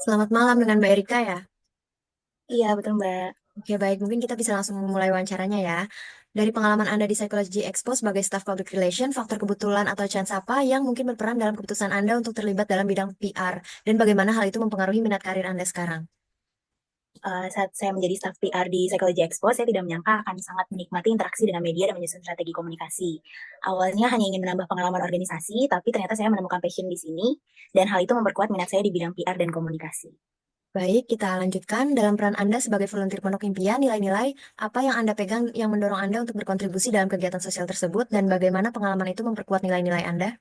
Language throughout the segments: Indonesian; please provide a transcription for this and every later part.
Selamat malam dengan Mbak Erika ya. Iya, betul Mbak. Oke, baik. Mungkin kita bisa langsung memulai wawancaranya ya. Dari pengalaman Anda di Psychology Expo sebagai staff public relation, faktor kebetulan atau chance apa yang mungkin berperan dalam keputusan Anda untuk terlibat dalam bidang PR, dan bagaimana hal itu mempengaruhi minat karir Anda sekarang? Saat saya menjadi staf PR di Psychology Expo, saya tidak menyangka akan sangat menikmati interaksi dengan media dan menyusun strategi komunikasi. Awalnya hanya ingin menambah pengalaman organisasi, tapi ternyata saya menemukan passion di sini, dan hal itu memperkuat minat saya di bidang PR dan komunikasi. Baik, kita lanjutkan. Dalam peran Anda sebagai volunteer Pondok Impian, nilai-nilai apa yang Anda pegang yang mendorong Anda untuk berkontribusi dalam kegiatan sosial tersebut, dan bagaimana pengalaman itu memperkuat nilai-nilai Anda?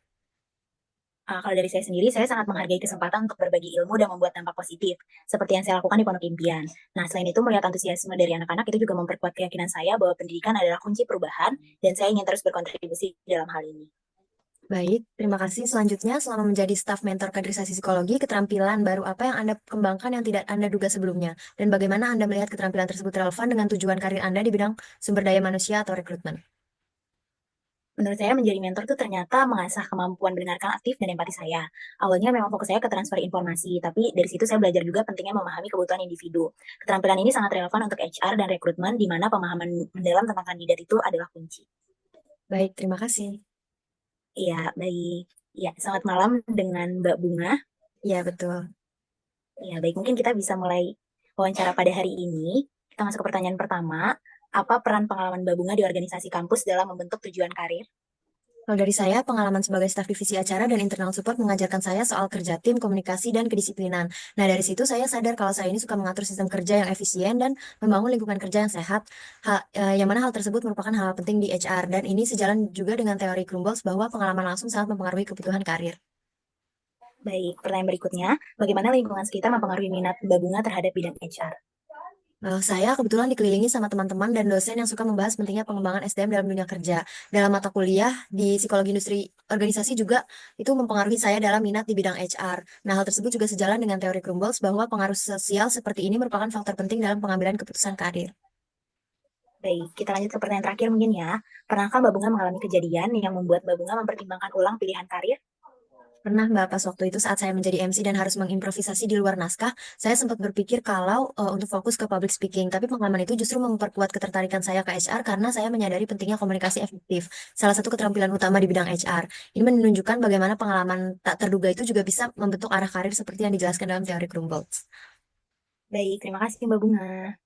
Kalau dari saya sendiri, saya sangat menghargai kesempatan untuk berbagi ilmu dan membuat dampak positif, seperti yang saya lakukan di Pondok Impian. Nah, selain itu, melihat antusiasme dari anak-anak itu juga memperkuat keyakinan saya bahwa pendidikan adalah kunci perubahan, dan saya ingin terus berkontribusi dalam hal ini. Baik, terima kasih. Selanjutnya, selama menjadi staf mentor kaderisasi psikologi, keterampilan baru apa yang Anda kembangkan yang tidak Anda duga sebelumnya? Dan bagaimana Anda melihat keterampilan tersebut relevan dengan tujuan karir Anda di bidang sumber daya manusia atau rekrutmen? Menurut saya menjadi mentor itu ternyata mengasah kemampuan mendengarkan aktif dan empati saya. Awalnya memang fokus saya ke transfer informasi, tapi dari situ saya belajar juga pentingnya memahami kebutuhan individu. Keterampilan ini sangat relevan untuk HR dan rekrutmen, di mana pemahaman mendalam tentang kandidat itu adalah kunci. Baik, terima kasih. Iya, baik. Ya, selamat malam dengan Mbak Bunga. Ya, betul. Ya, baik. Mungkin kita bisa mulai wawancara pada hari ini. Kita masuk ke pertanyaan pertama. Apa peran pengalaman Mbak Bunga di organisasi kampus dalam membentuk tujuan karir? Kalau dari saya, pengalaman sebagai staf divisi acara dan internal support mengajarkan saya soal kerja tim, komunikasi, dan kedisiplinan. Nah, dari situ saya sadar kalau saya ini suka mengatur sistem kerja yang efisien dan membangun lingkungan kerja yang sehat. Yang mana hal tersebut merupakan hal penting di HR, dan ini sejalan juga dengan teori Krumbolz bahwa pengalaman langsung sangat mempengaruhi kebutuhan karir. Baik, pertanyaan berikutnya. Bagaimana lingkungan sekitar mempengaruhi minat Mbak Bunga terhadap bidang HR? Saya kebetulan dikelilingi sama teman-teman dan dosen yang suka membahas pentingnya pengembangan SDM dalam dunia kerja. Dalam mata kuliah di psikologi industri organisasi juga itu mempengaruhi saya dalam minat di bidang HR. Nah, hal tersebut juga sejalan dengan teori Krumbolz bahwa pengaruh sosial seperti ini merupakan faktor penting dalam pengambilan keputusan karir. Baik, kita lanjut ke pertanyaan terakhir mungkin ya. Pernahkah Mbak Bunga mengalami kejadian yang membuat Mbak Bunga mempertimbangkan ulang pilihan karir? Pernah Mbak, pas waktu itu saat saya menjadi MC dan harus mengimprovisasi di luar naskah, saya sempat berpikir kalau untuk fokus ke public speaking, tapi pengalaman itu justru memperkuat ketertarikan saya ke HR karena saya menyadari pentingnya komunikasi efektif. Salah satu keterampilan utama di bidang HR. Ini menunjukkan bagaimana pengalaman tak terduga itu juga bisa membentuk arah karir seperti yang dijelaskan dalam teori Krumbolz. Baik, terima kasih Mbak Bunga.